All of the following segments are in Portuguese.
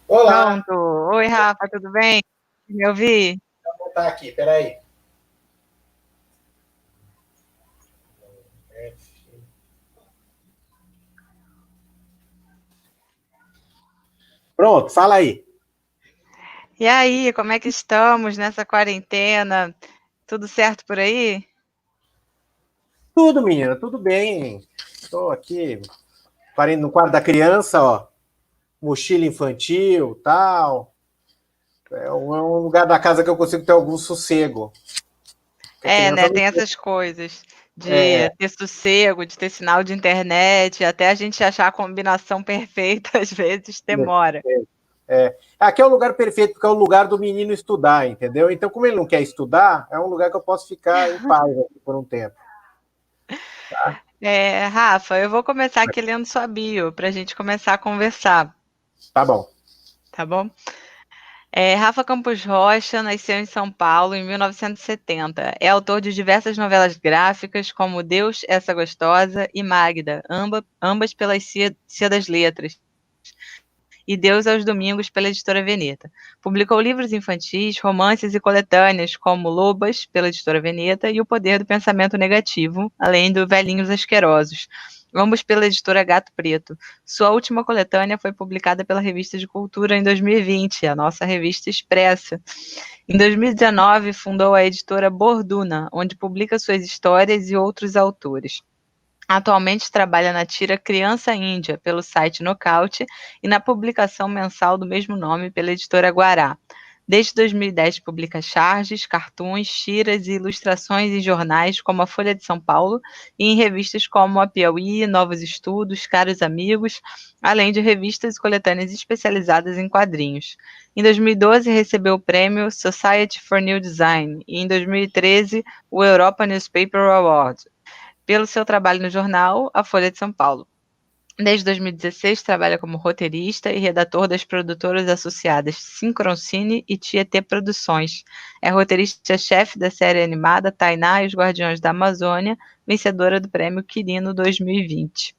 Olá, Pronto. Oi, Rafa, tudo bem? Me ouvi? vou botar aqui, peraí. Pronto, fala aí. E aí, como é que estamos nessa quarentena? Tudo certo por aí? Tudo, menina, tudo bem. Estou aqui, parei no quarto da criança, ó, mochila infantil, tal. É um lugar da casa que eu consigo ter algum sossego. Porque a É, criança né? não Tem tem. essas coisas É, de ter sossego, de ter sinal de internet, até a gente achar a combinação perfeita, às vezes demora. Aqui é o lugar perfeito, porque é o lugar do menino estudar, entendeu? Então, como ele não quer estudar, é um lugar que eu posso ficar em paz aqui por um tempo. Rafa, eu vou começar aqui lendo sua bio para a gente começar a conversar, Tá bom. tá bom? Rafa Campos Rocha nasceu em São Paulo em 1970. É autor de diversas novelas gráficas, como Deus, Essa Gostosa e Magda, ambas pelas Cia das Letras, e Deus aos Domingos pela editora Veneta. Publicou livros infantis, romances e coletâneas, como Lobas, pela editora Veneta, e O Poder do Pensamento Negativo, além do Velhinhos Asquerosos, ambos pela editora Gato Preto. Sua última coletânea foi publicada pela Revista de Cultura em 2020, a nossa revista Expressa. Em 2019, fundou a editora Borduna, onde publica suas histórias e outros autores. Atualmente trabalha na tira Criança Índia, pelo site Nocaute, e na publicação mensal do mesmo nome pela editora Guará. Desde 2010 publica charges, cartoons, tiras e ilustrações em jornais como a Folha de São Paulo e em revistas como a Piauí, Novos Estudos, Caros Amigos, além de revistas e coletâneas especializadas em quadrinhos. Em 2012 recebeu o prêmio Society for New Design e em 2013 o Europa Newspaper Award pelo seu trabalho no jornal A Folha de São Paulo. Desde 2016, trabalha como roteirista e redator das produtoras associadas Sincroncine e Tietê Produções. É roteirista-chefe da série animada Tainá e os Guardiões da Amazônia, vencedora do Prêmio Quirino 2020.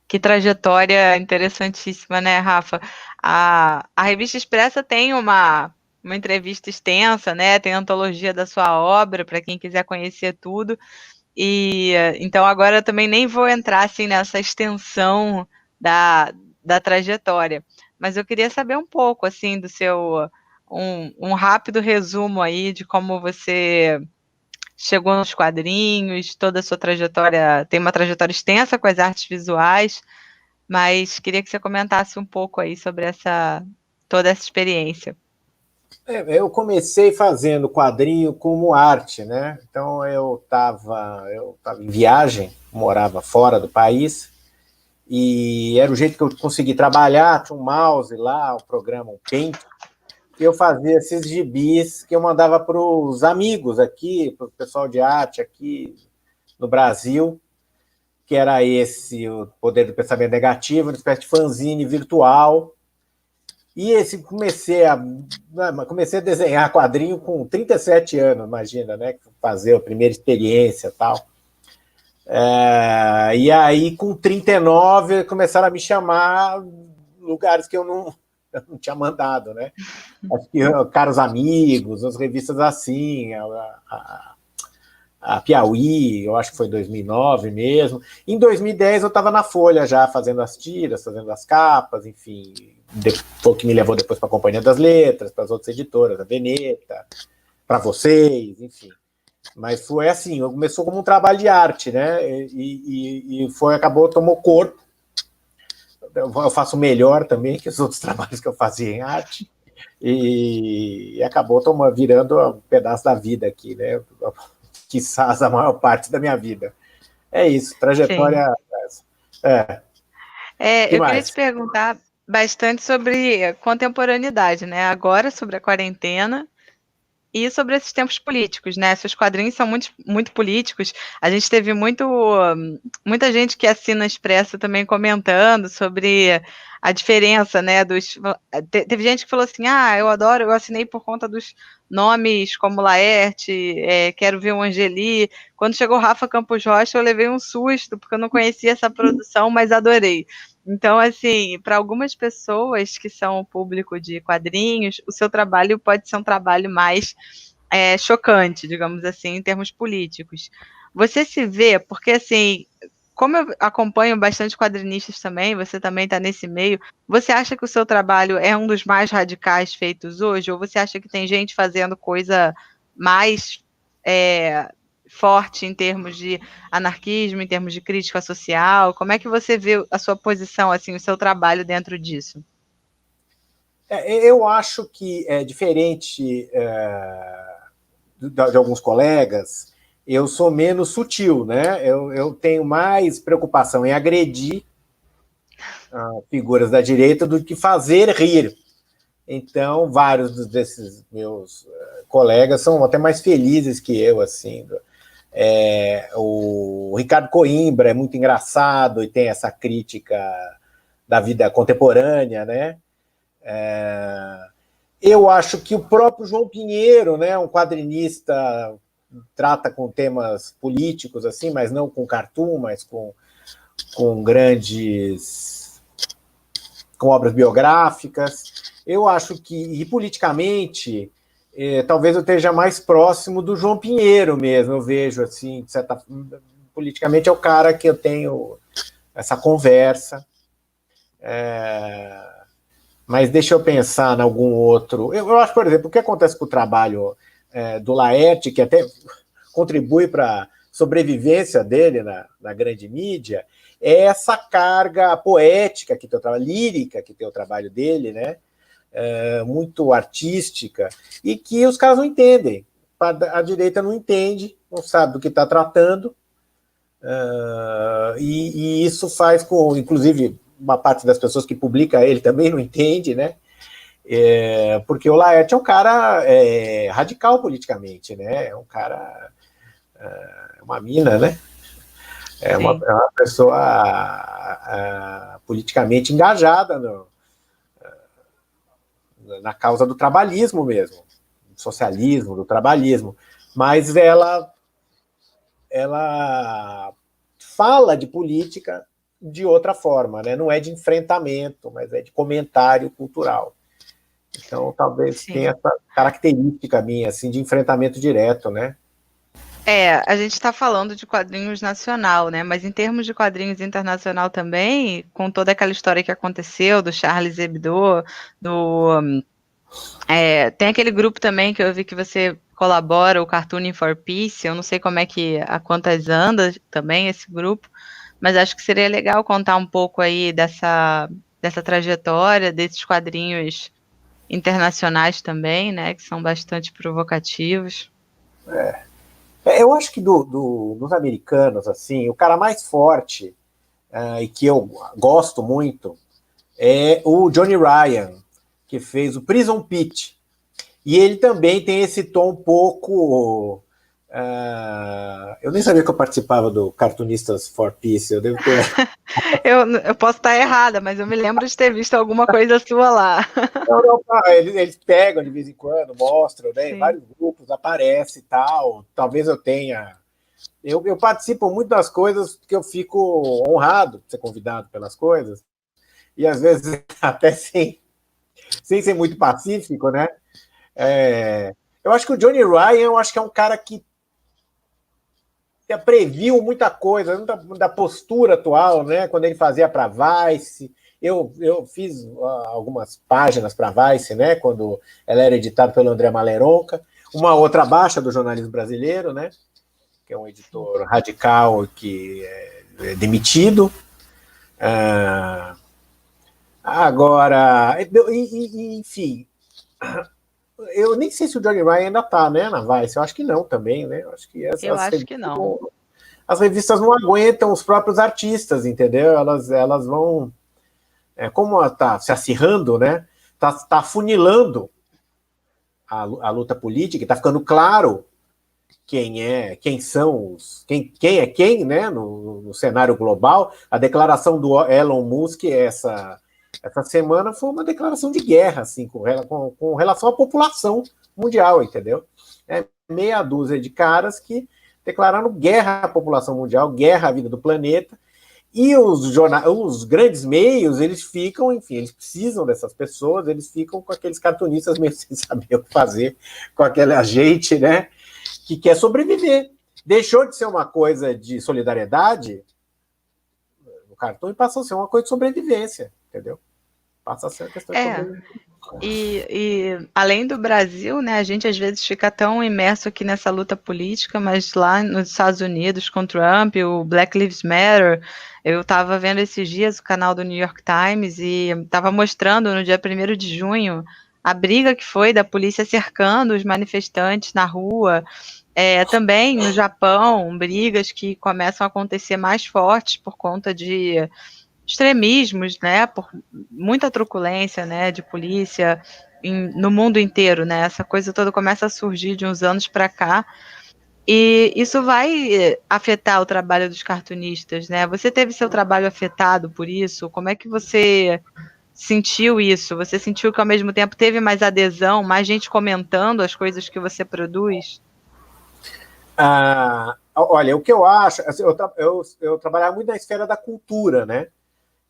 Que trajetória interessantíssima, né, Rafa? A revista Expressa tem uma entrevista extensa, né? Tem a antologia da sua obra, para quem quiser conhecer tudo. E então agora eu também nem vou entrar assim nessa extensão da trajetória, mas eu queria saber um pouco assim do seu um rápido resumo aí de como você chegou nos quadrinhos, toda a sua trajetória, tem uma trajetória extensa com as artes visuais, mas queria que você comentasse um pouco aí sobre essa toda essa experiência. Eu comecei fazendo quadrinho como arte, né? Então eu tava em viagem, morava fora do país, e era o jeito que eu consegui trabalhar. Tinha um mouse lá, o programa, um Paint, e eu fazia esses gibis que eu mandava para os amigos aqui, para o pessoal de arte aqui no Brasil, que era esse, o Poder do Pensamento Negativo, uma espécie de fanzine virtual. E esse comecei a desenhar quadrinho com 37 anos, imagina, né? Fazer a primeira experiência e tal. E aí, com 39, começaram a me chamar lugares que eu não tinha mandado, né? Acho que Caros Amigos, as revistas assim, a Piauí, eu acho que foi em 2009 mesmo. Em 2010 eu estava na Folha já, fazendo as tiras, fazendo as capas, enfim. Foi o que me levou depois para a Companhia das Letras, para as outras editoras, a Veneta, para vocês, enfim. Mas foi assim, começou como um trabalho de arte, né? E foi, acabou, tomou corpo. Eu faço melhor também que os outros trabalhos que eu fazia em arte. E acabou virando um pedaço da vida aqui, né? Quizás a maior parte da minha vida. É isso, Sim. trajetória. É, que Eu queria te mais? perguntar bastante sobre contemporaneidade, né? Agora sobre a quarentena e sobre esses tempos políticos, né? Seus quadrinhos são muito, muito políticos. A gente teve muita gente que assina Expresso também comentando sobre a diferença, né? Teve gente que falou assim: ah, eu assinei por conta dos nomes como Laerte, quero ver o Angeli. Quando chegou Rafa Campos Rocha, eu levei um susto, porque eu não conhecia essa produção, mas adorei. Então, assim, para algumas pessoas que são o público de quadrinhos, o seu trabalho pode ser um trabalho mais chocante, digamos assim, em termos políticos. Você se vê, porque assim, como eu acompanho bastante quadrinistas também, você também está nesse meio, você acha que o seu trabalho é um dos mais radicais feitos hoje? Ou você acha que tem gente fazendo coisa mais forte em termos de anarquismo, em termos de crítica social? Como é que você vê a sua posição, assim, o seu trabalho dentro disso? Eu acho que é diferente de alguns colegas, eu sou menos sutil, né? Eu tenho mais preocupação em agredir figuras da direita do que fazer rir. Então, vários desses meus colegas são até mais felizes que eu, assim. O Ricardo Coimbra é muito engraçado e tem essa crítica da vida contemporânea, né? Eu acho que o próprio João Pinheiro, né, um quadrinista, trata com temas políticos, assim, mas não com cartoon, mas com obras biográficas. Eu acho que, e politicamente, talvez eu esteja mais próximo do João Pinheiro mesmo, eu vejo, assim, politicamente é o cara que eu tenho essa conversa. Mas deixa eu pensar em algum outro. Eu acho, por exemplo, o que acontece com o trabalho do Laerte, que até contribui para a sobrevivência dele na grande mídia, é essa carga poética que tem o trabalho, lírica que tem o trabalho dele, né? Muito artística, e que os caras não entendem. A direita não entende, não sabe do que está tratando, e isso faz com, inclusive, uma parte das pessoas que publica ele também não entende, né? Porque o Laerte é um cara radical politicamente, né? É um cara, uma mina, né? É uma pessoa politicamente engajada na causa do trabalhismo mesmo, do socialismo, do trabalhismo, mas ela fala de política de outra forma, né? Não é de enfrentamento, mas é de comentário cultural. Então, talvez tenha essa característica minha, assim, de enfrentamento direto, né? A gente está falando de quadrinhos nacional, né? Mas em termos de quadrinhos internacional também, com toda aquela história que aconteceu do Charles Hebdo, tem aquele grupo também que eu vi que você colabora, o Cartooning for Peace. Eu não sei como é que a quantas anda também esse grupo, mas acho que seria legal contar um pouco aí dessa trajetória, desses quadrinhos internacionais também, né? Que são bastante provocativos. Eu acho que dos americanos, assim, o cara mais forte e que eu gosto muito é o Johnny Ryan, que fez o Prison Pitch. E ele também tem esse tom um pouco... eu nem sabia que eu participava do Cartoonistas for Peace, eu devo ter... Eu posso estar errada, mas eu me lembro de ter visto alguma coisa sua lá. Não, eles pegam de vez em quando, mostram, né? Em Sim. vários grupos aparece e tal. Talvez eu tenha... Eu participo muito das coisas porque eu fico honrado de ser convidado pelas coisas. E às vezes até sem ser muito pacífico, né? Eu acho que o Johnny Ryan, eu acho que é um cara que previu muita coisa da postura atual, né? Quando ele fazia para Vice, eu fiz algumas páginas para Vice, né? Quando ela era editada pelo André Maleronca, uma outra baixa do jornalismo brasileiro, né? Que é um editor radical que é demitido. Agora, enfim, eu nem sei se o Johnny Ryan ainda está, né, na Vice. Eu acho que não também, né? Eu acho que não. As revistas não aguentam os próprios artistas, entendeu? Elas vão... como está se acirrando, né? Está afunilando a luta política, está ficando claro quem é quem, né? No cenário global. A declaração do Elon Musk essa semana foi uma declaração de guerra, assim, com relação à população mundial, entendeu? Meia dúzia de caras que declararam guerra à população mundial, guerra à vida do planeta, E os grandes meios, eles ficam, enfim, eles precisam dessas pessoas, eles ficam com aqueles cartunistas mesmo sem saber o que fazer, com aquela gente, né, que quer sobreviver. Deixou de ser uma coisa de solidariedade, o cartão, e passou a ser uma coisa de sobrevivência, entendeu? Passa a ser uma questão de sobrevivência. E além do Brasil, né, a gente às vezes fica tão imerso aqui nessa luta política, mas lá nos Estados Unidos, com Trump, o Black Lives Matter, eu estava vendo esses dias o canal do New York Times e estava mostrando no dia 1º de junho a briga que foi da polícia cercando os manifestantes na rua. Também no Japão, brigas que começam a acontecer mais fortes por conta de extremismos, né, por muita truculência, né, de polícia no mundo inteiro, né, essa coisa toda começa a surgir de uns anos para cá, e isso vai afetar o trabalho dos cartunistas, né? Você teve seu trabalho afetado por isso? Como é que você sentiu isso? Você sentiu que ao mesmo tempo teve mais adesão, mais gente comentando as coisas que você produz? Olha, o que eu acho, assim, eu trabalhava muito na esfera da cultura, né?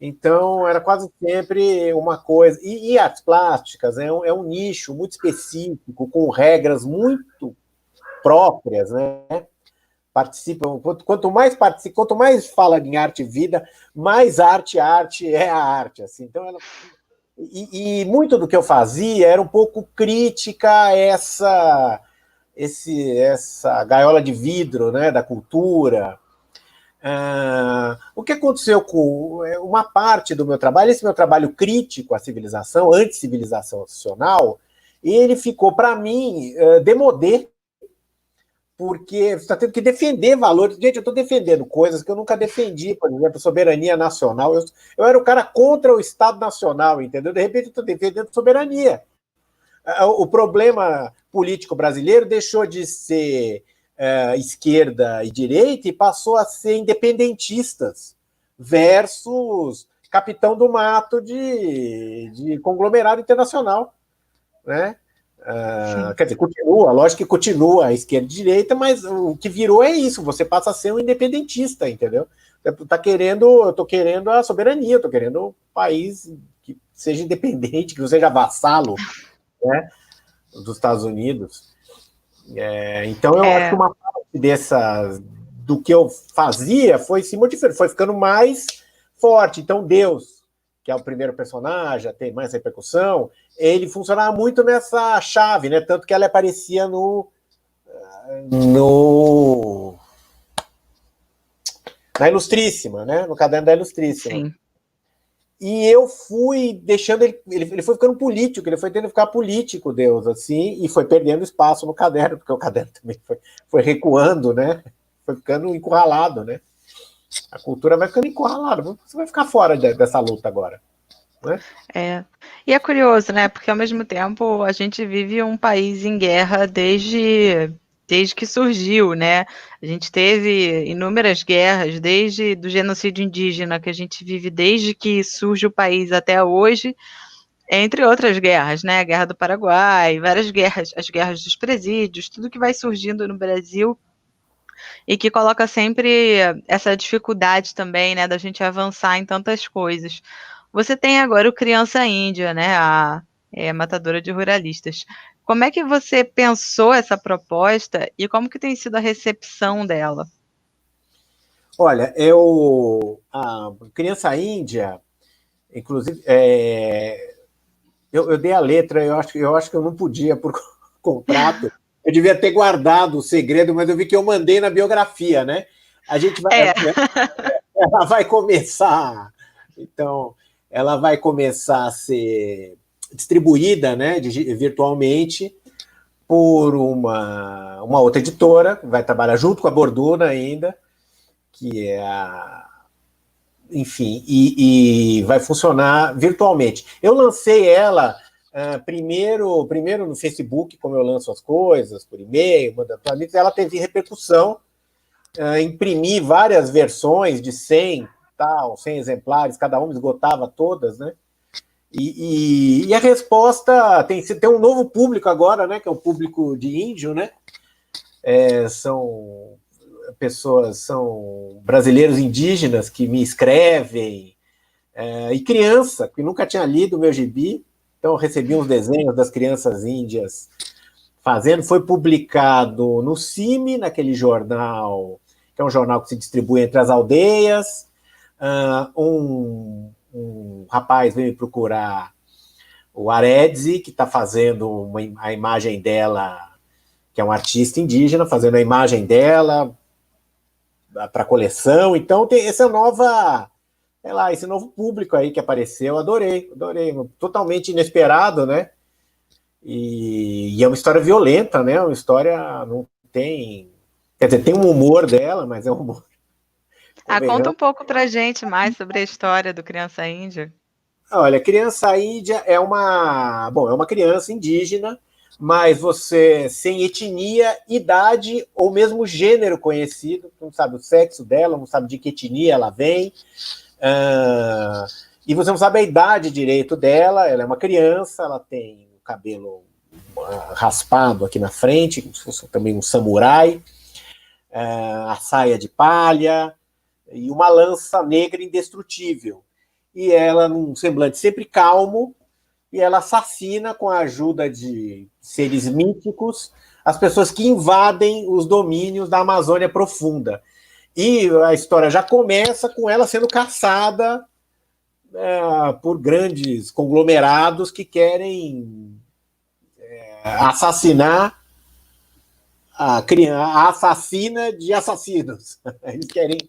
Então, era quase sempre uma coisa. E artes plásticas é um nicho muito específico, com regras muito próprias, né? Participam. Quanto mais fala em arte e vida, mais arte é a arte. Assim. Então, e muito do que eu fazia era um pouco crítica a essa gaiola de vidro, né, da cultura. O que aconteceu com uma parte do meu trabalho, esse meu trabalho crítico à civilização, anti-civilização ele ficou, para mim, démodé, porque você está tendo que defender valores. Gente, eu estou defendendo coisas que eu nunca defendi, por exemplo, soberania nacional. Eu era o cara contra o Estado Nacional, entendeu? De repente, eu estou defendendo soberania. O problema político brasileiro deixou de ser esquerda e direita e passou a ser independentistas versus capitão do mato de conglomerado internacional, né? Quer dizer, lógico que continua a esquerda e direita, mas o que virou é isso, você passa a ser um independentista, entendeu? Eu estou querendo a soberania, eu estou querendo um país que seja independente, que não seja vassalo, né, dos Estados Unidos. Então, eu acho que uma parte do que eu fazia foi se modificando, foi ficando mais forte. Então, Deus, que é o primeiro personagem, tem mais repercussão, ele funcionava muito nessa chave, né? Tanto que ela aparecia na Ilustríssima, né? No caderno da Ilustríssima. Sim. E eu fui deixando ele foi ficando político, ele foi tendo que ficar político, Deus, assim, e foi perdendo espaço no caderno, porque o caderno também foi recuando, né? Foi ficando encurralado, né? A cultura vai ficando encurralada, você vai ficar fora dessa luta agora, né? E é curioso, né? Porque ao mesmo tempo a gente vive um país em guerra desde que surgiu, né? A gente teve inúmeras guerras, desde do genocídio indígena, que a gente vive desde que surge o país até hoje, entre outras guerras, né? A Guerra do Paraguai, várias guerras, as guerras dos presídios, tudo que vai surgindo no Brasil e que coloca sempre essa dificuldade também, né, da gente avançar em tantas coisas. Você tem agora o Criança Índia, né, a matadora de ruralistas. Como é que você pensou essa proposta e como que tem sido a recepção dela? Olha, a Criança Índia, inclusive, eu dei a letra, eu acho que eu não podia por contrato. Eu devia ter guardado o segredo, mas eu vi que eu mandei na biografia, né? A gente vai, ela vai começar, então, ela vai começar a ser distribuída, né, virtualmente por uma outra editora, vai trabalhar junto com a Borduna ainda, que é enfim, e vai funcionar virtualmente. Eu lancei ela primeiro no Facebook, como eu lanço as coisas, por e-mail, mandando para amigos, ela teve repercussão, imprimi várias versões de 100 exemplares, cada uma esgotava todas, né? E a resposta tem um novo público agora, né? Que é o público de índio, né? são brasileiros indígenas que me escrevem, e criança, que nunca tinha lido o meu gibi, então eu recebi uns desenhos das crianças índias fazendo, foi publicado no CIMI, naquele jornal, que é um jornal que se distribui entre as aldeias. Um rapaz veio me procurar, o Aredzi, que está fazendo a imagem dela, que é um artista indígena, fazendo a imagem dela para a coleção. Então, tem essa nova, sei lá, esse novo público aí que apareceu. Adorei. Totalmente inesperado, né? E é uma história violenta, né? Uma história, não tem... Quer dizer, tem um humor dela, mas é um humor... Conta um pouco pra gente mais sobre a história do Criança Índia. Olha, criança índia é uma criança indígena, mas você sem etnia, idade ou mesmo gênero conhecido, não sabe o sexo dela, não sabe de que etnia ela vem, e você não sabe a idade direito dela. Ela é uma criança, ela tem o cabelo raspado aqui na frente, como se fosse também um samurai, a saia de palha e uma lança negra indestrutível. E ela, num semblante sempre calmo, e ela assassina, com a ajuda de seres míticos, as pessoas que invadem os domínios da Amazônia profunda. E a história já começa com ela sendo caçada por grandes conglomerados que querem assassinar a assassina de assassinos. Eles querem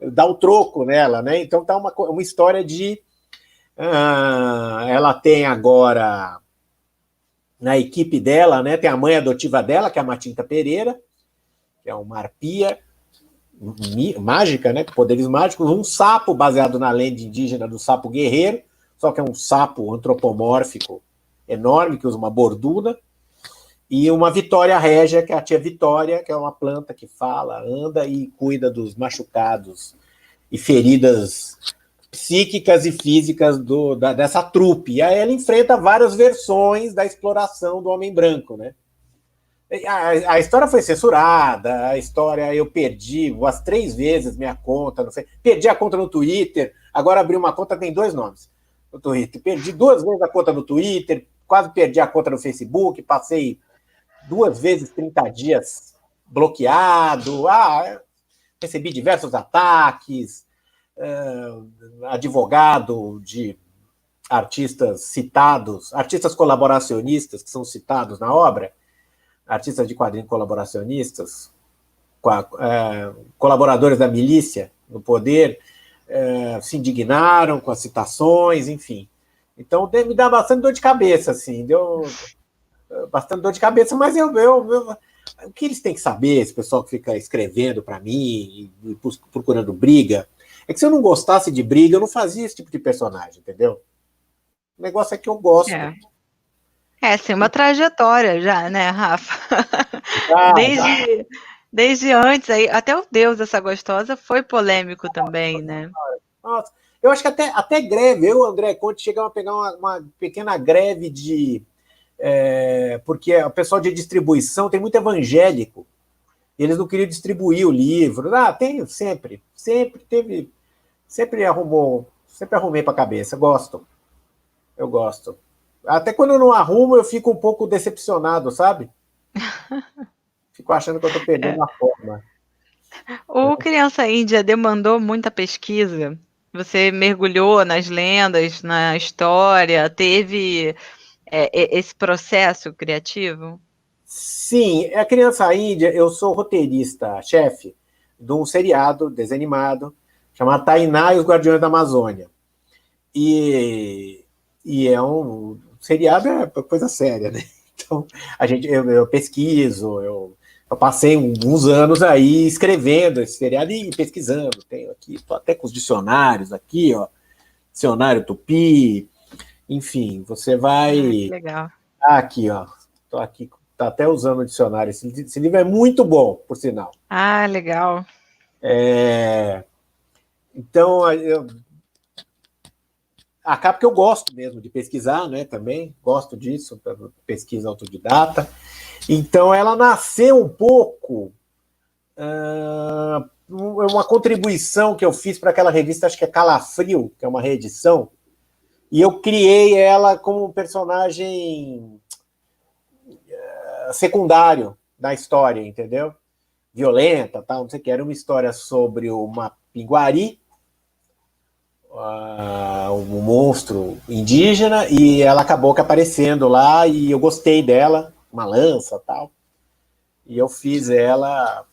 dar o troco nela, né? Então tá uma história de... ela tem agora, na equipe dela, né, tem a mãe adotiva dela, que é a Matinta Pereira, que é uma arpia mágica, né, com poderes mágicos, um sapo baseado na lenda indígena do sapo guerreiro, só que é um sapo antropomórfico enorme, que usa uma borduna, e uma Vitória Régia, que é a tia Vitória, que é uma planta que fala, anda e cuida dos machucados e feridas psíquicas e físicas dessa trupe. E aí ela enfrenta várias versões da exploração do homem branco, né? A história foi censurada, a história eu perdi umas 3 vezes minha conta, perdi a conta no Twitter, agora abri uma conta, tem 2 nomes no Twitter, perdi 2 vezes a conta no Twitter, quase perdi a conta no Facebook, passei 2 vezes 30 dias bloqueado, recebi diversos ataques, advogado de artistas citados, artistas colaboracionistas que são citados na obra, artistas de quadrinhos colaboracionistas, colaboradores da milícia no poder, se indignaram com as citações, enfim. Então, me dá bastante dor de cabeça, assim, deu bastante dor de cabeça, mas o que eles têm que saber, esse pessoal que fica escrevendo para mim e procurando briga, é que se eu não gostasse de briga, eu não fazia esse tipo de personagem, entendeu? O negócio é que eu gosto. Sim, uma trajetória já, né, Rafa? Desde antes, aí, até o Deus Essa Gostosa foi polêmico também, né? Nossa, eu acho que até greve, eu, André Conte, chegamos a pegar uma pequena greve porque o pessoal de distribuição tem muito evangélico, e eles não queriam distribuir o livro. Tem sempre teve, sempre arrumei para a cabeça, eu gosto. Até quando eu não arrumo, eu fico um pouco decepcionado, sabe? Fico achando que eu estou perdendo a forma. O Criança Índia demandou muita pesquisa? Você mergulhou nas lendas, na história, teve esse processo criativo? Sim, a Criança Índia, eu sou roteirista-chefe de um seriado desanimado chamado Tainá e os Guardiões da Amazônia. E é um seriado, é coisa séria, né? Então, eu pesquiso, eu passei uns anos aí escrevendo esse seriado e pesquisando. Tenho aqui, estou até com os dicionários aqui, ó, dicionário Tupi, enfim, você vai... que legal. Aqui, ó, estou aqui, tá até usando o dicionário. Esse livro é muito bom, por sinal. Legal. Então, acaba que eu gosto mesmo de pesquisar, né, também, gosto disso, pesquisa autodidata. Então, ela nasceu um pouco uma contribuição que eu fiz para aquela revista, acho que é Calafrio, que é uma reedição, e eu criei ela como um personagem secundário da história, entendeu? Violenta, tal, não sei o que. Era uma história sobre uma pinguari, um monstro indígena, e ela acabou aparecendo lá, e eu gostei dela, uma lança, tal. E eu fiz ela.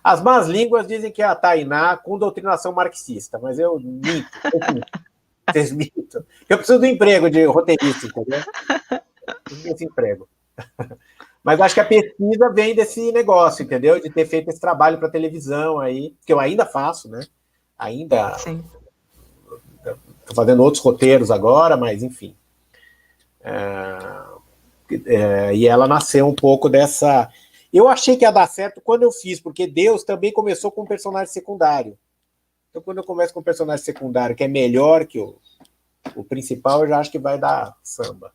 As más línguas dizem que é a Tainá com doutrinação marxista, mas eu minto. Vocês mintam. Eu preciso do emprego de roteirista, entendeu? Desse emprego. Mas acho que a pesquisa vem desse negócio, entendeu? De ter feito esse trabalho para televisão aí, que eu ainda faço, né? Ainda estou fazendo outros roteiros agora, mas enfim. E ela nasceu um pouco dessa. Eu achei que ia dar certo quando eu fiz, porque Deus também começou com um personagem secundário. Então, quando eu começo com um personagem secundário que é melhor que o principal, eu já acho que vai dar samba.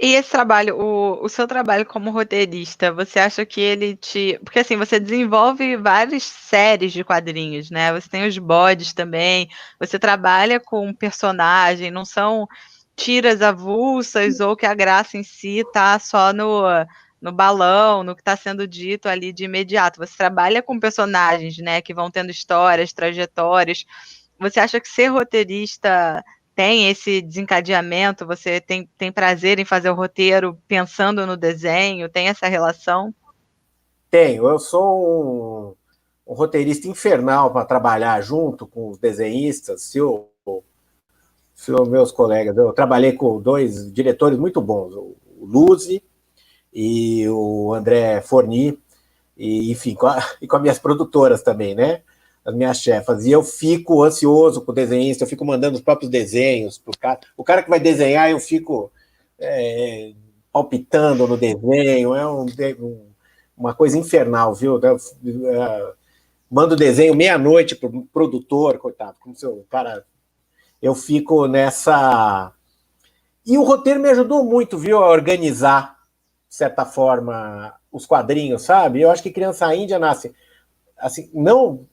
E esse trabalho, o seu trabalho como roteirista, você acha que ele te... Porque assim, você desenvolve várias séries de quadrinhos, né? Você tem os bodes também, você trabalha com um personagem, não são tiras avulsas ou que a graça em si tá só no balão, no que está sendo dito ali de imediato. Você trabalha com personagens, né, que vão tendo histórias, trajetórias. Você acha que ser roteirista tem esse desencadeamento? Você tem prazer em fazer o roteiro pensando no desenho? Tem essa relação? Tenho. Eu sou um roteirista infernal para trabalhar junto com os desenhistas. Se os meus colegas, eu trabalhei com dois diretores muito bons, o Luzi e o André Forni, e enfim, e com as minhas produtoras também, né? As minhas chefas. E eu fico ansioso com o desenhista, eu fico mandando os próprios desenhos pro cara. O cara que vai desenhar, eu fico palpitando no desenho. Uma coisa infernal, viu? Mando o desenho meia-noite pro produtor, coitado, como se o cara. Eu fico nessa. E o roteiro me ajudou muito, viu, a organizar, de certa forma, os quadrinhos, sabe? Eu acho que Criança Índia nasce, assim, não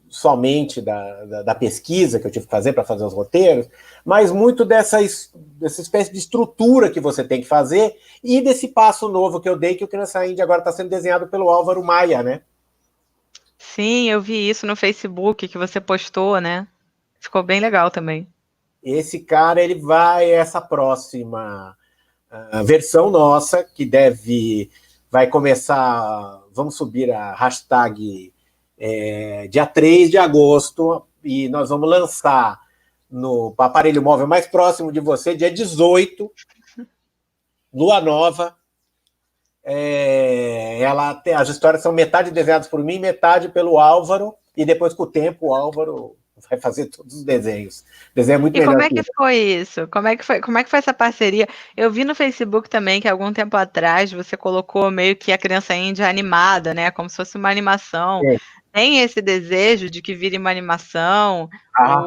somente da pesquisa que eu tive que fazer para fazer os roteiros, mas muito dessa espécie de estrutura que você tem que fazer e desse passo novo que eu dei, que o Criança Índia agora está sendo desenhado pelo Álvaro Maia, né? Sim, eu vi isso no Facebook que você postou, né? Ficou bem legal também. Esse cara, ele vai essa próxima versão nossa, que vai começar, vamos subir a hashtag dia 3 de agosto, e nós vamos lançar no aparelho móvel mais próximo de você, dia 18, Lua Nova. As histórias são metade desenhadas por mim, metade pelo Álvaro, e depois, com o tempo, o Álvaro vai fazer todos os desenhos. Desenho é muito E melhor como é que que eu. foi isso? Como é que foi essa parceria? Eu vi no Facebook também que algum tempo atrás você colocou meio que a Criança Índia animada, né? Como se fosse uma animação. É. Tem esse desejo de que vire uma animação? Ah,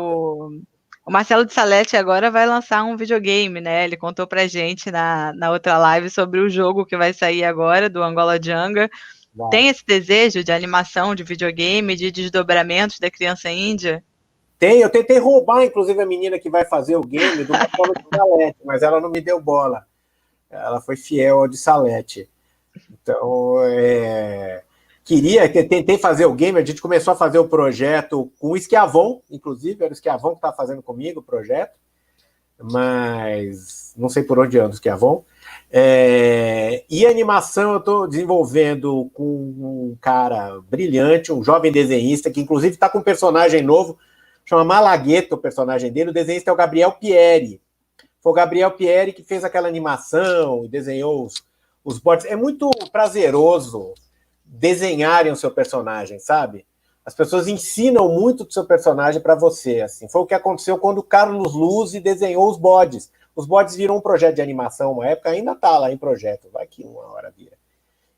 O Marcelo de Salete agora vai lançar um videogame, né? Ele contou pra gente na outra live sobre o jogo que vai sair agora, do Angola Jungle. vai. Tem esse desejo de animação, de videogame, de desdobramentos da Criança Índia? Eu tentei roubar, inclusive, a menina que vai fazer o game do Marcelo de Salete, mas ela não me deu bola. Ela foi fiel ao de Salete. Então, tentei fazer o game, a gente começou a fazer o projeto com o Schiavon, inclusive, era o Schiavon que estava fazendo comigo o projeto, mas não sei por onde anda o Schiavon. E a animação eu estou desenvolvendo com um cara brilhante, um jovem desenhista, que inclusive está com um personagem novo, chama Malagueta, o personagem dele. O desenhista é o Gabriel Pieri. Foi o Gabriel Pieri que fez aquela animação e desenhou os boards. É muito prazeroso desenharem o seu personagem, sabe? As pessoas ensinam muito do seu personagem para você. Assim. Foi o que aconteceu quando o Carlos Luzzi desenhou os bodes. Os bodes viram um projeto de animação, uma época ainda está lá em projeto, vai que uma hora vira.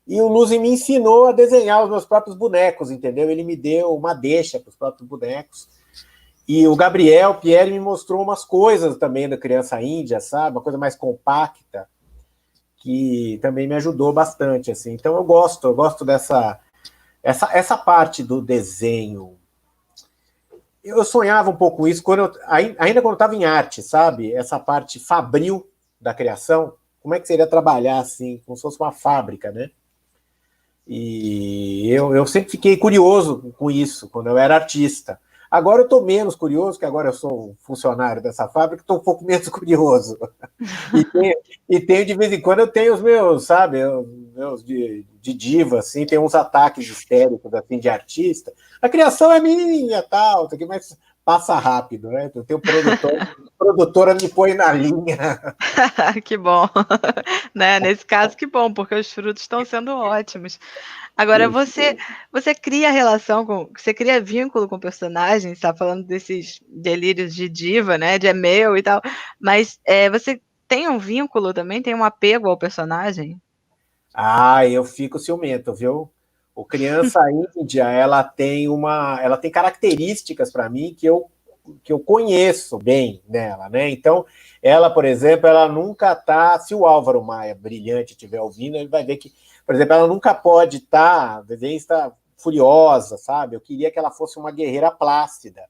E o Luzzi me ensinou a desenhar os meus próprios bonecos, entendeu? Ele me deu uma deixa para os próprios bonecos. E o Gabriel Pierre me mostrou umas coisas também da Criança Índia, sabe? Uma coisa mais compacta, que também me ajudou bastante, assim. Então eu gosto essa parte do desenho, eu sonhava um pouco isso ainda quando eu estava em arte, sabe? Essa parte fabril da criação, como é que seria trabalhar assim, como se fosse uma fábrica, né? E eu sempre fiquei curioso com isso, quando eu era artista. Agora eu estou menos curioso, que agora eu sou funcionário dessa fábrica, estou um pouco menos curioso. E tenho, de vez em quando, eu tenho os meus, sabe, os meus de diva, assim, tem uns ataques histéricos, assim, de artista. A criação é minha, tal, mas passa rápido, né? Eu tenho produtora me põe na linha. Que bom, né? Nesse caso, que bom, porque os frutos estão sendo ótimos. Agora, você cria relação você cria vínculo com o personagem, está falando desses delírios de diva, né? De é meu e tal, mas você tem um vínculo também, tem um apego ao personagem? Eu fico ciumento, viu? O Criança Índia, ela tem características para mim que eu conheço bem nela, né? Então, ela, por exemplo, ela nunca tá. Se o Álvaro Maia, brilhante, estiver ouvindo, ele vai ver que, por exemplo, ela nunca pode estar, a desenhista furiosa, sabe? Eu queria que ela fosse uma guerreira plácida.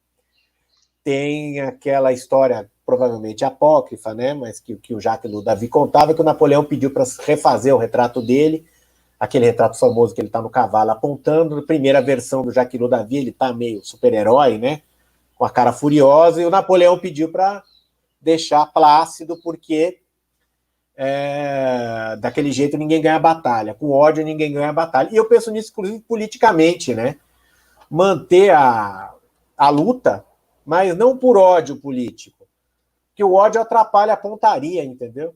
Tem aquela história, provavelmente apócrifa, né? Mas que o Jacques David contava, que o Napoleão pediu para refazer o retrato dele, aquele retrato famoso que ele está no cavalo apontando. Na primeira versão do Jacques David, ele está meio super-herói, né? Com a cara furiosa, e o Napoleão pediu para deixar plácido, porque daquele jeito ninguém ganha batalha. Com ódio ninguém ganha batalha. E eu penso nisso, inclusive, politicamente, né? Manter a luta, mas não por ódio político. Porque o ódio atrapalha a pontaria, entendeu?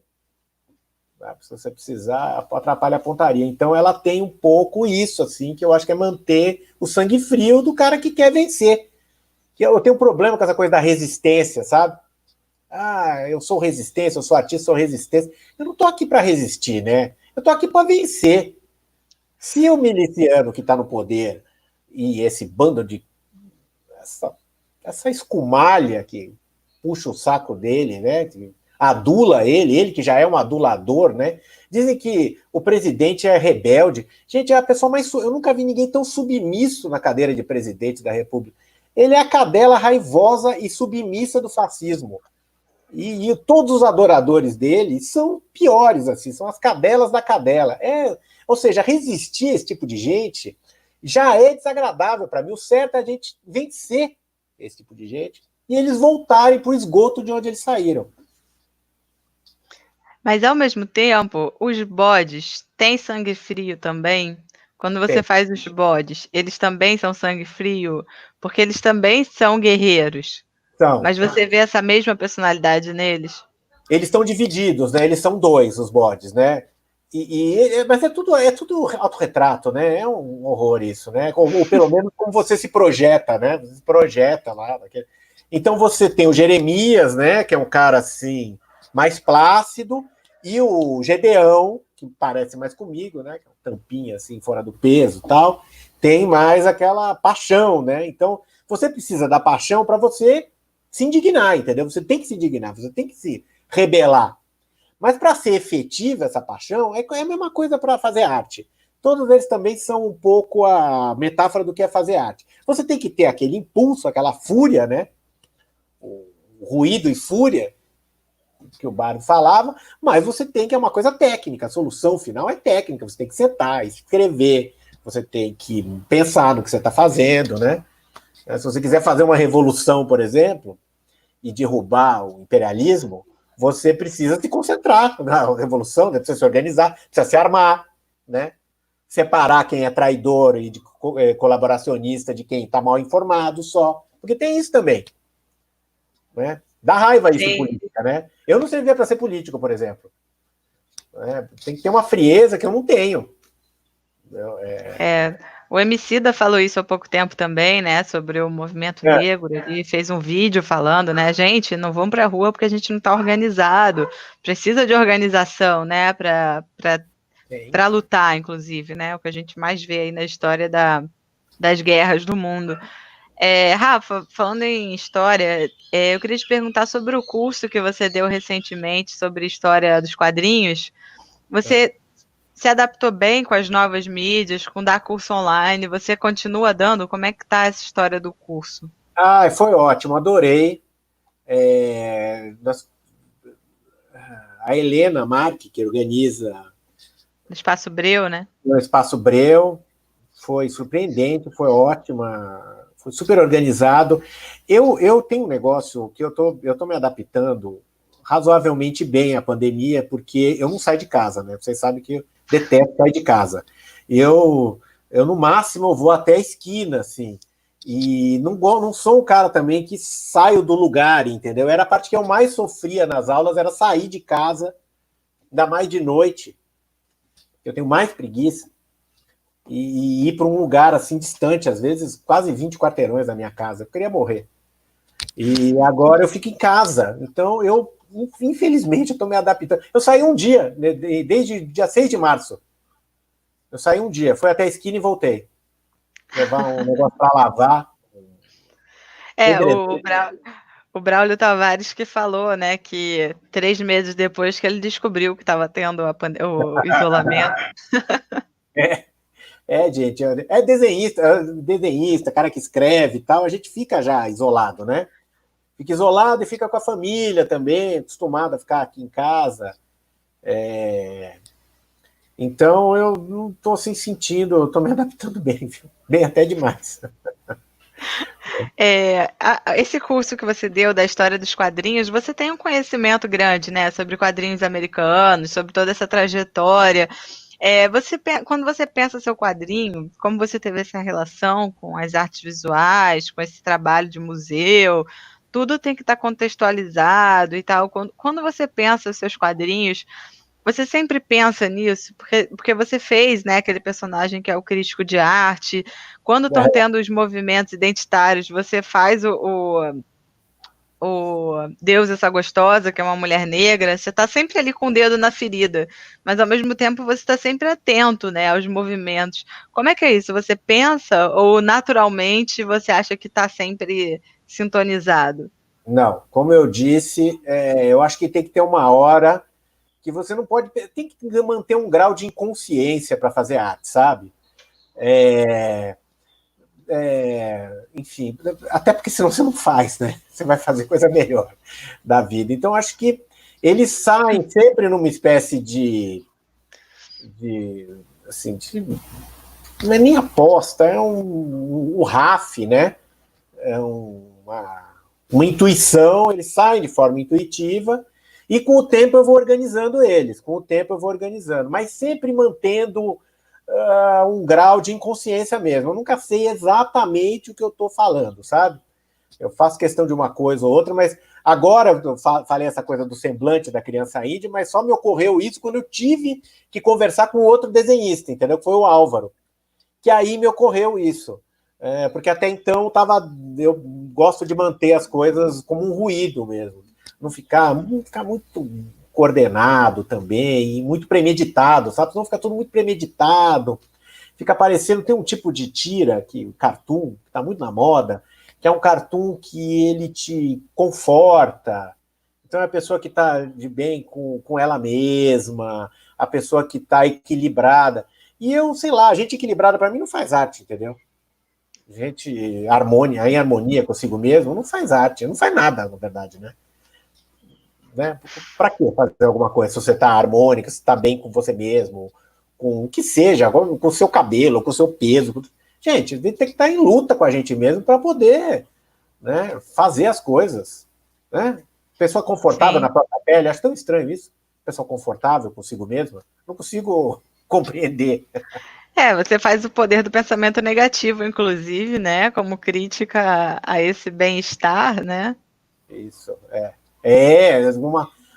Se você precisar, atrapalha a pontaria. Então ela tem um pouco isso, assim, que eu acho que é manter o sangue frio do cara que quer vencer. Que eu tenho um problema com essa coisa da resistência, sabe? Eu sou resistência, eu sou artista, sou resistência. Eu não tô aqui para resistir, né? Eu tô aqui para vencer. Se o miliciano que está no poder e esse bando de essa escumalha que puxa o saco dele, né? Que adula ele que já é um adulador, né? Dizem que o presidente é rebelde. Gente, é a pessoa mais. Eu nunca vi ninguém tão submisso na cadeira de presidente da República. Ele é a cadela raivosa e submissa do fascismo. E todos os adoradores dele são piores, assim, são as cadelas da cadela. Ou seja, resistir a esse tipo de gente já é desagradável para mim. O certo é a gente vencer esse tipo de gente e eles voltarem para o esgoto de onde eles saíram. Mas, ao mesmo tempo, os bodes têm sangue frio também? Quando você faz os bodes, eles também são sangue frio? Porque eles também são guerreiros. Então, Mas você vê essa mesma personalidade neles? eles estão divididos, né? Eles são dois, os bodes, né? Mas é tudo autorretrato, né? É um horror isso, né? Ou pelo menos como você se projeta, né? Você se projeta lá. Então você tem o Jeremias, né? Que é um cara assim, mais plácido, e o Gedeão, que parece mais comigo, né? Que é um tampinha assim, fora do peso e tal, tem mais aquela paixão, né? Então você precisa da paixão para você se indignar, entendeu? Você tem que se indignar, você tem que se rebelar. Mas para ser efetiva essa paixão, é a mesma coisa para fazer arte. Todos eles também são um pouco a metáfora do que é fazer arte. Você tem que ter aquele impulso, aquela fúria, né? O ruído e fúria que o Bardo falava, mas você tem que é uma coisa técnica. A solução final é técnica. Você tem que sentar, escrever, você tem que pensar no que você está fazendo, né? Se você quiser fazer uma revolução, por exemplo, e derrubar o imperialismo, você precisa se concentrar na revolução, né? Precisa se organizar, precisa se armar, né? Separar quem é traidor e de colaboracionista de quem está mal informado só, porque tem isso também, né? Dá raiva isso em política, né? Eu não servia para ser político, por exemplo. Tem que ter uma frieza que eu não tenho. O Emicida falou isso há pouco tempo também, né, sobre o movimento negro. Ele fez um vídeo falando, né, gente, não vamos para a rua porque a gente não está organizado. Precisa de organização, né, para lutar, inclusive, né, o que a gente mais vê aí na história das guerras do mundo. Rafa, falando em história, eu queria te perguntar sobre o curso que você deu recentemente sobre história dos quadrinhos. Você se adaptou bem com as novas mídias, com dar curso online? Você continua dando? Como é que tá essa história do curso? Ah, foi ótimo, adorei. A Helena Marque, que organiza No Espaço Breu, né? no Espaço Breu, foi surpreendente, foi ótima, foi super organizado. Eu tenho um negócio que eu tô me adaptando razoavelmente bem à pandemia, porque eu não saio de casa, né? Vocês sabem que eu detesto sair de casa. Eu, no máximo, eu vou até a esquina, assim. E não sou um cara também que saio do lugar, entendeu? Era a parte que eu mais sofria nas aulas, era sair de casa, ainda mais de noite. Eu tenho mais preguiça e ir para um lugar assim distante, às vezes quase 20 quarteirões da minha casa. Eu queria morrer. E agora eu fico em casa. Então infelizmente, eu estou me adaptando. Eu saí um dia, desde dia 6 de março. Eu saí um dia, fui até a esquina e voltei. Levar um negócio para lavar. É, o Braulio Tavares que falou, né, que 3 meses depois que ele descobriu que estava tendo o isolamento. É, gente, desenhista, cara que escreve e tal, a gente fica já isolado, né? Fica isolado e fica com a família também, acostumado a ficar aqui em casa. Então eu não estou assim sentindo, eu estou me adaptando bem, viu? Bem até demais. Esse curso que você deu da história dos quadrinhos, você tem um conhecimento grande, né, sobre quadrinhos americanos, sobre toda essa trajetória. Quando você pensa seu quadrinho, como você teve essa relação com as artes visuais, com esse trabalho de museu, tudo tem que estar contextualizado e tal. Quando você pensa os seus quadrinhos, você sempre pensa nisso, porque você fez, né, aquele personagem que é o crítico de arte. Quando estão tendo os movimentos identitários, você faz o Deus, essa gostosa, que é uma mulher negra, você está sempre ali com o dedo na ferida, mas ao mesmo tempo você está sempre atento, né, aos movimentos. Como é que é isso? Você pensa ou naturalmente você acha que está sempre sintonizado? Não, como eu disse, eu acho que tem que ter uma hora que você não pode. Tem que manter um grau de inconsciência para fazer arte, sabe? Enfim, até porque senão você não faz, né? Você vai fazer coisa melhor da vida. Então, acho que eles saem sempre numa espécie de assim, não é nem aposta, é um RAF, né? É uma intuição, eles saem de forma intuitiva, e com o tempo eu vou organizando eles, com o tempo eu vou organizando, mas sempre mantendo um grau de inconsciência mesmo. Eu nunca sei exatamente o que eu estou falando, sabe? Eu faço questão de uma coisa ou outra, mas agora eu falei essa coisa do semblante da criança índia, mas só me ocorreu isso quando eu tive que conversar com outro desenhista, entendeu? Que foi o Álvaro. Que aí me ocorreu isso. Porque até então eu gosto de manter as coisas como um ruído mesmo. Não ficar muito coordenado também, e muito premeditado, sabe? Não fica tudo muito premeditado. Fica parecendo, tem um tipo de tira, o cartoon, que está muito na moda, que é um cartoon que ele te conforta. Então é a pessoa que está de bem com ela mesma, a pessoa que está equilibrada. E eu, sei lá, a gente equilibrada para mim não faz arte, entendeu? Gente em harmonia consigo mesmo, não faz arte, não faz nada, na verdade, né? Para que fazer alguma coisa se você está harmônica, se está bem com você mesmo, com o que seja, com o seu cabelo, com o seu peso. Gente, a gente tem que estar em luta com a gente mesmo para poder, né, fazer as coisas. Né? Pessoa confortável Sim. na própria pele, acho tão estranho isso. Pessoa confortável consigo mesma, não consigo compreender. Você faz o poder do pensamento negativo, inclusive, né? Como crítica a esse bem-estar, né? Isso,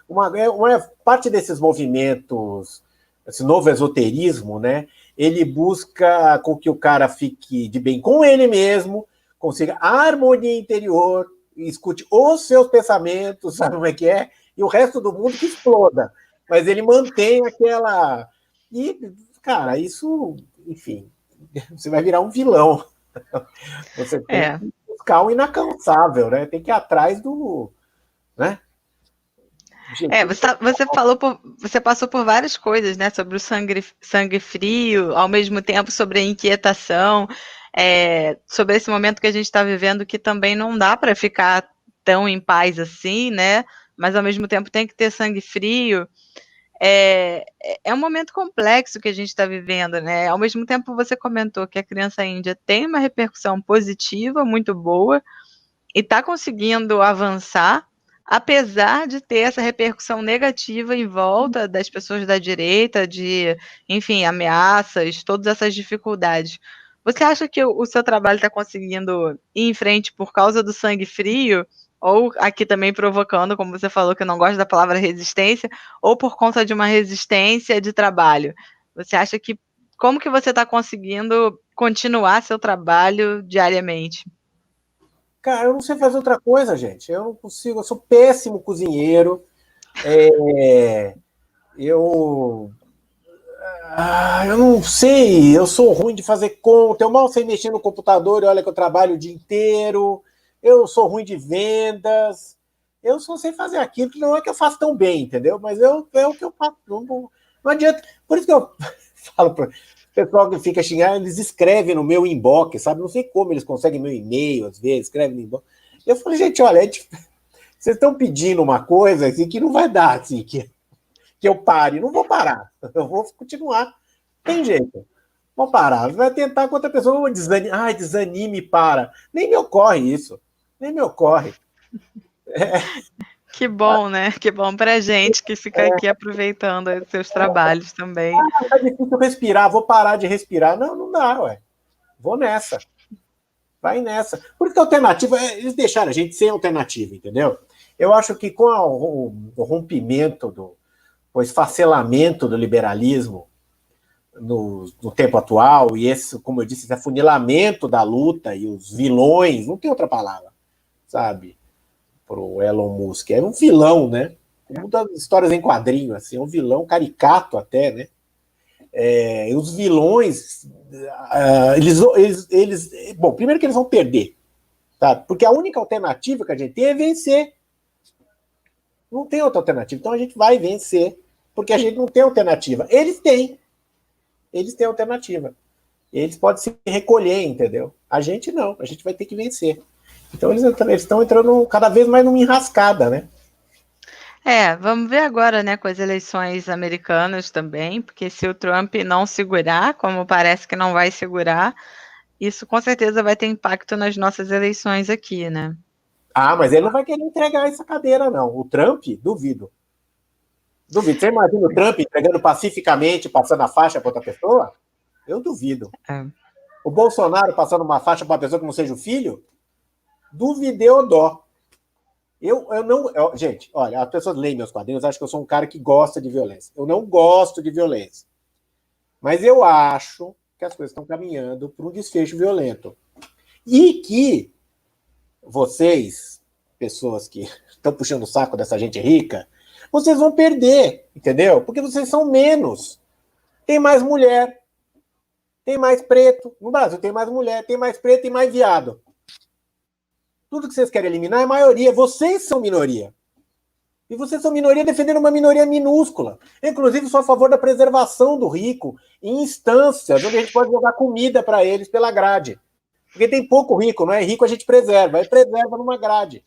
uma parte desses movimentos, esse novo esoterismo, né? Ele busca com que o cara fique de bem com ele mesmo, consiga a harmonia interior, escute os seus pensamentos, sabe como é que é? E o resto do mundo que exploda. Mas ele mantém aquela. E, cara, isso, enfim, você vai virar um vilão. Você tem É. que buscar o inalcançável, né? Tem que ir atrás do. Né? Você passou por várias coisas, né? Sobre o sangue frio, ao mesmo tempo sobre a inquietação, sobre esse momento que a gente está vivendo, que também não dá para ficar tão em paz assim, né? Mas ao mesmo tempo tem que ter sangue frio. É um momento complexo que a gente está vivendo, né? Ao mesmo tempo, você comentou que a criança índia tem uma repercussão positiva muito boa e está conseguindo avançar, apesar de ter essa repercussão negativa em volta das pessoas da direita, de, enfim, ameaças, todas essas dificuldades. Você acha que o seu trabalho está conseguindo ir em frente por causa do sangue frio? Ou aqui também provocando, como você falou, que não gosta da palavra resistência, ou por conta de uma resistência de trabalho? Você acha que como que você está conseguindo continuar seu trabalho diariamente? Cara, eu não sei fazer outra coisa, gente. Eu não consigo, eu sou péssimo cozinheiro. É, eu. Eu não sei, eu sou ruim de fazer conta, eu mal sei mexer no computador, e olha que eu trabalho o dia inteiro, eu sou ruim de vendas, eu só sei fazer aquilo que não é que eu faço tão bem, entendeu? Mas é o que eu faço, não adianta. Por isso que eu falo para o pessoal que fica xingando, eles escrevem no meu inbox, sabe? Não sei como eles conseguem meu e-mail, às vezes, escrevem no inbox. Eu falo, gente, olha, vocês estão pedindo uma coisa assim, que não vai dar, assim, que eu pare. Não vou parar. Eu vou continuar. Tem jeito. Vou parar. Vai tentar com outra pessoa. Desanime, para. Nem me ocorre isso. Nem me ocorre. Que bom, né? Que bom pra gente que fica aqui aproveitando os seus trabalhos também. Tá difícil respirar. Vou parar de respirar. Não, não dá, ué. Vou nessa. Vai nessa. Por isso que a alternativa, eles deixaram a gente sem alternativa, entendeu? Eu acho que com o rompimento o esfacelamento do liberalismo no tempo atual, e esse, como eu disse, esse afunilamento da luta e os vilões, não tem outra palavra, sabe, para o Elon Musk. É um vilão, né? Como das histórias em quadrinho, assim, é um vilão caricato até, né? E os vilões, bom, primeiro que eles vão perder, tá? Porque a única alternativa que a gente tem é vencer. Não tem outra alternativa. Então a gente vai vencer, porque a gente não tem alternativa. Eles têm alternativa. Eles podem se recolher, entendeu? A gente não, a gente vai ter que vencer. Então eles estão entrando cada vez mais numa enrascada, né? Vamos ver agora, né, com as eleições americanas também, porque se o Trump não segurar, como parece que não vai segurar, isso com certeza vai ter impacto nas nossas eleições aqui, né? Mas ele não vai querer entregar essa cadeira, não. O Trump, duvido. Duvido. Você imagina o Trump entregando pacificamente, passando a faixa para outra pessoa? Eu duvido. O Bolsonaro passando uma faixa para uma pessoa que não seja o filho? Duvidei ou dó. Eu não. Gente, olha, as pessoas leem meus quadrinhos, acham que eu sou um cara que gosta de violência. Eu não gosto de violência. Mas eu acho que as coisas estão caminhando para um desfecho violento. E que vocês, pessoas que estão puxando o saco dessa gente rica, vocês vão perder, entendeu? Porque vocês são menos. Tem mais mulher, tem mais preto. No Brasil tem mais mulher, tem mais preto e mais viado. Tudo que vocês querem eliminar é maioria. Vocês são minoria. E vocês são minoria defendendo uma minoria minúscula. Inclusive, sou a favor da preservação do rico em instâncias onde a gente pode jogar comida para eles pela grade. Porque tem pouco rico, não é? Rico a gente preserva. Aí preserva numa grade.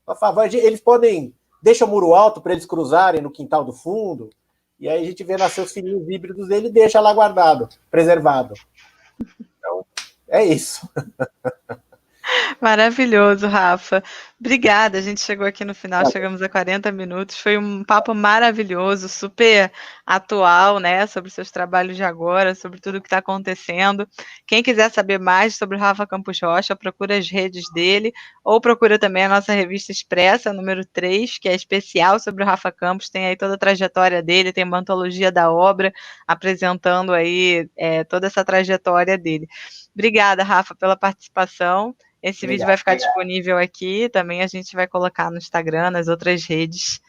A favor, eles podem... Deixa o muro alto para eles cruzarem no quintal do fundo. E aí a gente vê nascer os filhinhos híbridos dele e deixa lá guardado, preservado. Então, é isso. Maravilhoso, Rafa. Obrigada. A gente chegou aqui no final, chegamos a 40 minutos. Foi um papo maravilhoso, super atual, né? Sobre seus trabalhos de agora, sobre tudo que está acontecendo. Quem quiser saber mais sobre o Rafa Campos Rocha, procura as redes dele, ou procura também a nossa revista Expressa, número 3, que é especial sobre o Rafa Campos. Tem aí toda a trajetória dele, tem uma antologia da obra, apresentando aí toda essa trajetória dele. Obrigada, Rafa, pela participação. Esse vídeo vai ficar disponível aqui, também a gente vai colocar no Instagram, nas outras redes.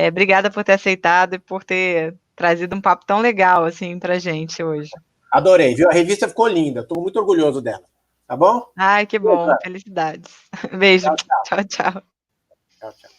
Obrigada por ter aceitado e por ter trazido um papo tão legal assim pra gente hoje. Adorei, viu? A revista ficou linda, estou muito orgulhoso dela. Tá bom? Ai, que bom, felicidades. Beijo, tchau, tchau. Tchau, tchau.